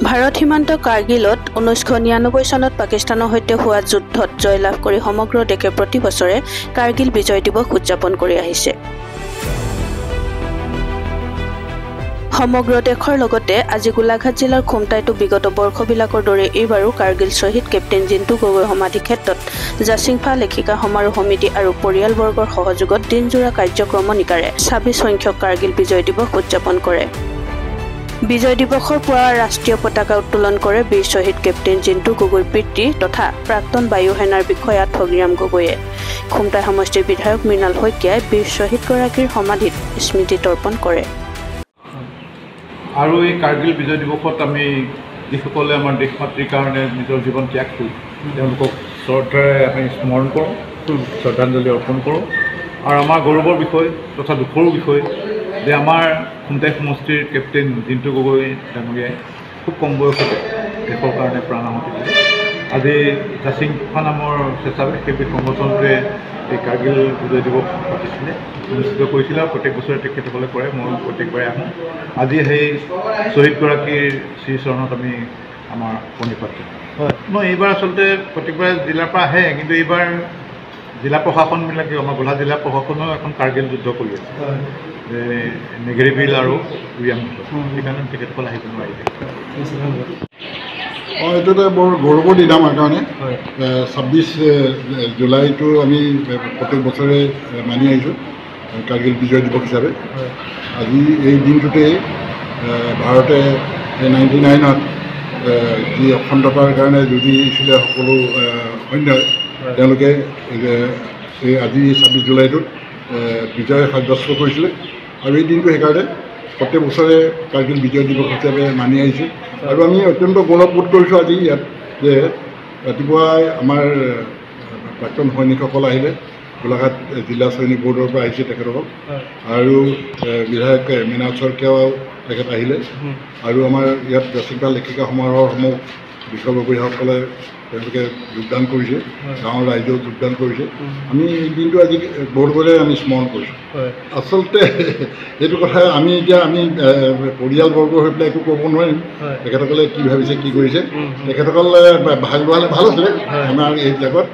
ভাৰত সীমান্ত কাৰ্গিলত 1999 চনত পাকিস্তানৰ সৈতে হোৱা যুদ্ধত জয়লাভ কৰি সমগ্ৰ দেশে প্ৰতি বছৰে কাৰ্গিল বিজয় দিৱস উদযাপন কৰি আহিছে। সমগ্ৰ দেশৰ লগতে আজি গোলাঘাট জিলাৰ খুমটাইতো বিগত বৰ্ষবিলাকৰ দৰে এইবাৰো কাৰ্গিল শ্বহীদ কেপ্টেইন জিন্তু গগৈ সমাধি ক্ষেত্ৰত জাচিংফা লেখিকা সমাৰোহ সমিতি আৰু পৰিয়ালবৰ্গৰ সহযোগত দিনজোৰা কাৰ্যক্ৰমণিকাৰে 26 সংখ্যক কাৰ্গিল বিজয় দিৱস উদযাপন কৰে। বিজয় দিৱসৰ পুৱা ৰাষ্ট্ৰীয় পতাকা উত্তোলন কৰে বীৰ শ্বহীদ কেপ্টেইন জিন্তু গগৈৰ পিতৃ তথা প্ৰাক্তন বায়ু সেনাৰ বিষয়া ঠগিৰাম গগৈয়ে। খুমটাই সমষ্টিৰ বিধায়ক মৃণাল শইকীয়াই বীৰ শ্বহীদগৰাকীৰ সমাধিত স্মৃতি তৰ্পণ কৰে। আৰু এই কাৰ্গিল বিজয় দিৱসত আমি যিসকলে আমাৰ দেশ মাতৃৰ কাৰণে নিজৰ জীৱন ত্যাগ কৰি তেওঁলোকক শ্ৰদ্ধাৰে আমি স্মৰণ কৰোঁ, শ্ৰদ্ধাঞ্জলি অৰ্পণ কৰোঁ। আৰু আমাৰ গৌৰৱৰ বিষয় তথা দুখৰো বিষয় যে আমাৰ খুমটাই সমষ্টিৰ কেপ্টেইন জিন্তু গগৈ ডাঙৰীয়াই খুব কম বয়সতে দেশৰ কাৰণে প্ৰাণ আহুতি দিলে। আজি জাচিংফা নামৰ স্বেচ্ছাসেৱী সংগঠনটোৱে এই কাৰ্গিল বিজয় দিৱস পাতিছিলে, অনুষ্ঠিত কৰিছিলে আৰু প্ৰত্যেক বছৰে তেখেতসকলে কৰে। মই প্ৰত্যেকবাৰে আহোঁ। আজি সেই শ্বহীদগৰাকীৰ শ্ৰীচৰণত আমি আমাৰ প্ৰণিপাত দিওঁ। মই এইবাৰ আচলতে প্ৰত্যেকবাৰে জিলাৰ পৰা আহে, কিন্তু এইবাৰ জিলা প্ৰশাসনবিলাকে আমাৰ গোলাঘাট জিলা প্ৰশাসনেও এখন কাৰ্গিল যুদ্ধ কৰি আছে, নেগেৰিবিল আৰু উৰিয়ামুঠত। সেইকাৰণে তেখেতসকলে আহিব নোৱাৰিলে। এইটো এটা বৰ গৌৰৱৰ দিন আমাৰ কাৰণে। 26 জুলাইটো আমি প্ৰত্যেক বছৰে মানি আহিছোঁ কাৰ্গিল বিজয় দিৱস হিচাপে। আজি এই দিনটোতেই ভাৰতে 99ত যি অখণ্ডতাৰ কাৰণে যুঁজিছিলে সকলো সৈন্যই, তেওঁলোকে আজি 26 জুলাইটোত বিজয় সাব্যস্ত কৰিছিলে। আৰু এই দিনটো সেইকাৰণে প্ৰত্যেক বছৰে কাৰ্গিল বিজয় দিৱস হিচাপে মানি আহিছোঁ। আৰু আমি অত্যন্ত গৌৰৱবোধ কৰিছোঁ আজি ইয়াত যে ৰাতিপুৱাই আমাৰ প্ৰাক্তন সৈনিকসকল আহিলে, গোলাঘাট জিলা সৈনিক বৰ্ডৰ পৰা আহিছে তেখেতসকল, আৰু বিধায়ক মৃণাল শইকীয়াও তেখেত আহিলে, আৰু আমাৰ ইয়াত জাচিংফা লেখিকা সমাৰোহসমূহ বিষয়ববীয়াসকলে তেওঁলোকে যোগদান কৰিছে, গাঁৱৰ ৰাইজেও যোগদান কৰিছে। আমি এই দিনটো আজি বহুতৰে আমি স্মৰণ কৰিছোঁ। আচলতে এইটো কথা আমি পৰিয়ালবৰ্গ হৈ পেলাই একো ক'ব নোৱাৰিম তেখেতসকলে কি ভাবিছে, কি কৰিছে। তেখেতসকলে ভাগ লোৱালে ভাল আছিলে আমাৰ এইবিলাকত।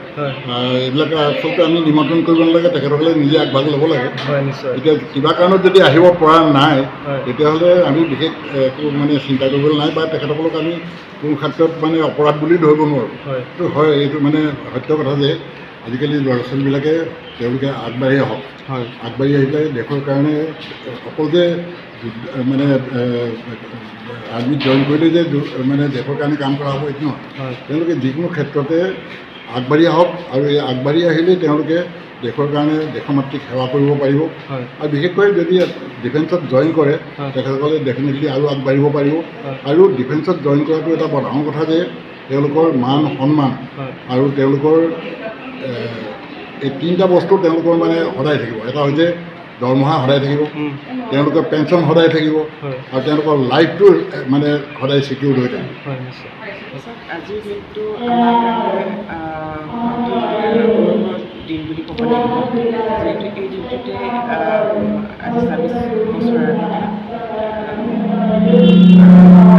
এইবিলাক আচলতে আমি নিমন্ত্ৰণ কৰিব নালাগে, তেখেতসকলে নিজে আগভাগ ল'ব লাগে। এতিয়া কিবা কাৰণত যদি আহিব পৰা নাই, তেতিয়াহ'লে আমি বিশেষ একো চিন্তা কৰিবলৈ নাই, বা তেখেতসকলক আমি কোনো ক্ষেত্ৰত অপৰাধ বুলি ধৰিব নোৱাৰোঁ। এইটো হয়, এইটো সত্য কথা যে আজিকালি ল'ৰা ছোৱালীবিলাকে তেওঁলোকে আগবাঢ়ি আহক, আগবাঢ়ি আহিলে দেশৰ কাৰণে অকল যে আৰ্মিত জইন কৰিলে যে দেশৰ কাৰণে কাম কৰা হ'ব এইটো নহয়। তেওঁলোকে যিকোনো ক্ষেত্ৰতে আগবাঢ়ি আহক, আৰু এই আগবাঢ়ি আহিলেই তেওঁলোকে দেশৰ কাৰণে দেশৰ মাতৃক সেৱা কৰিব পাৰিব। আৰু বিশেষকৈ যদি ডিফেন্সত জইন কৰে তেখেতসকলে ডেফিনেটলি আৰু আগবাঢ়িব পাৰিব। আৰু ডিফেন্সত জইন কৰাটো এটা বৰ ডাঙৰ কথা যে তেওঁলোকৰ মান সন্মান আৰু তেওঁলোকৰ এই তিনিটা বস্তু তেওঁলোকৰ সদায় থাকিব। এটা হৈছে দৰমহা সদায় থাকিব, তেওঁলোকৰ পেঞ্চন সদায় থাকিব, আৰু তেওঁলোকৰ লাইফটো সদায় ছিকিউৰ হৈ থাকিব। আজিৰ দিনটো দিন বুলি ক'ব লাগিব, যিহেতু এই দিনটোতে আজি 26 বছৰ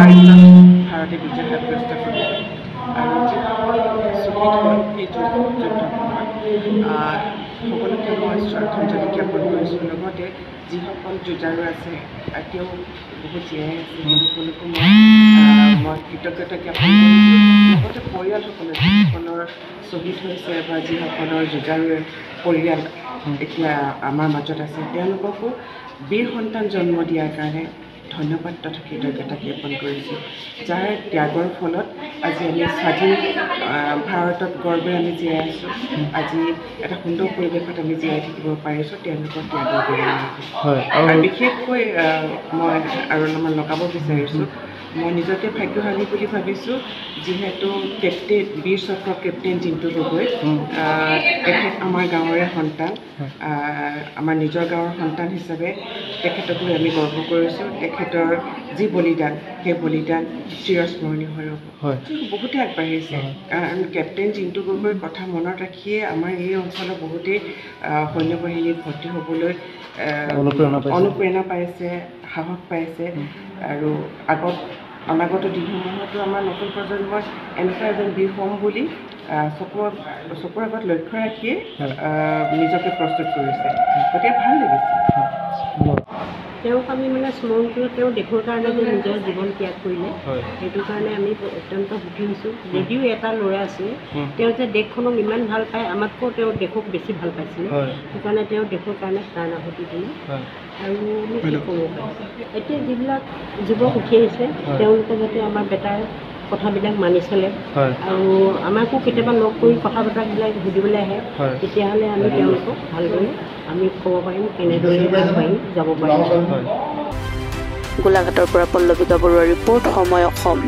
আগতে ভাৰতে বিজয় সাব্যস্ত কৰিলে। আৰু যিসকল শ্বহীদ হ'ল এই যুদ্ধখনত সকলোকে মই শ্ৰদ্ধাঞ্জলি জ্ঞাপন কৰিছোঁ। লগতে যিসকল যুঁজাৰু আছে, এতিয়াও বহুত জীয়াই আছে, সকলোকো মই কৃতজ্ঞতা জ্ঞাপন কৰিছোঁ। লগতে পৰিয়ালসকলে যিসকলৰ শ্বহীদ হৈছে বা যিসকলৰ যুঁজাৰুৰ পৰিয়াল এতিয়া আমাৰ মাজত আছে, তেওঁলোককো বীৰ সন্তান জন্ম দিয়াৰ কাৰণে ধন্যবাদ তথা কৃতজ্ঞতা জ্ঞাপন কৰিছোঁ, যাৰ ত্যাগৰ ফলত আজি আমি স্বাধীন ভাৰতত গৰ্বেৰে আমি জীয়াই আছোঁ। আজি এটা সুন্দৰ পৰিৱেশত আমি জীয়াই থাকিব পাৰিছোঁ তেওঁলোকৰ ত্যাগৰ বিনিময়ত। আৰু বিশেষকৈ মই আৰু অলপমান লগাব বিচাৰিছোঁ, মই নিজকে ভাগ্যশালী বুলি ভাবিছোঁ, যিহেতু বীৰ চক্ৰ কেপ্টেইন জিন্তু গগৈ তেখেত আমাৰ গাঁৱৰে সন্তান, আমাৰ নিজৰ গাঁৱৰ সন্তান হিচাপে তেখেতক লৈ আমি গৰ্ব কৰিছোঁ। তেখেতৰ যি বলিদান, সেই বলিদান চিৰস্মৰণীয় হৈ ৰ'ব। বহুতে আগবাঢ়িছে, কাৰণ কেপ্টেইন জিন্তু গগৈৰ কথা মনত ৰাখিয়ে আমাৰ এই অঞ্চলৰ বহুতেই সৈন্য বাহিনীত ভৰ্তি হ'বলৈ অনুপ্ৰেৰণা পাইছে, সাহস পাইছে। আৰু আগত অনাগত দিনসমূহতো আমাৰ নতুন প্ৰজন্মৰ এনেকুৱা এজন বীৰ হ'ম বুলি চকুৰ আগত লক্ষ্য ৰাখিয়ে নিজকে প্ৰস্তুত কৰিছে, গতিকে ভাল লাগিছে। তেওঁক আমি মানে স্মৰণ কৰোঁ, তেওঁ দেশৰ কাৰণে যে নিজৰ জীৱন ত্যাগ কৰিলে, সেইটো কাৰণে আমি অত্যন্ত সুখী হৈছোঁ। যদিও এটা ল'ৰা আছে, তেওঁ যে দেশখনক ইমান ভাল পায়, আমাতকৈ তেওঁ দেশক বেছি ভাল পাইছিলে, সেইকাৰণে তেওঁ দেশৰ কাৰণে প্ৰাণ আহুতি দিলে। আৰু আমি কি ক'ব পাৰোঁ, এতিয়া যিবিলাক যুৱক উঠি আহিছে, তেওঁলোকে যাতে আমাৰ বেটাৰ কথাবিলাক মানি চলে আৰু আমাকো কেতিয়াবা লগ কৰি কথা বতৰাবিলাক সুধিবলৈ আহে, তেতিয়াহ'লে আমি তেওঁলোকক ভালদৰে আমি ক'ব পাৰিম কেনেদৰে আগবাঢ়ি যাব পাৰিম। গোলাঘাটৰ পৰা পল্লৱিকা বৰুৱাৰ ৰিপৰ্ট, সময় অসম।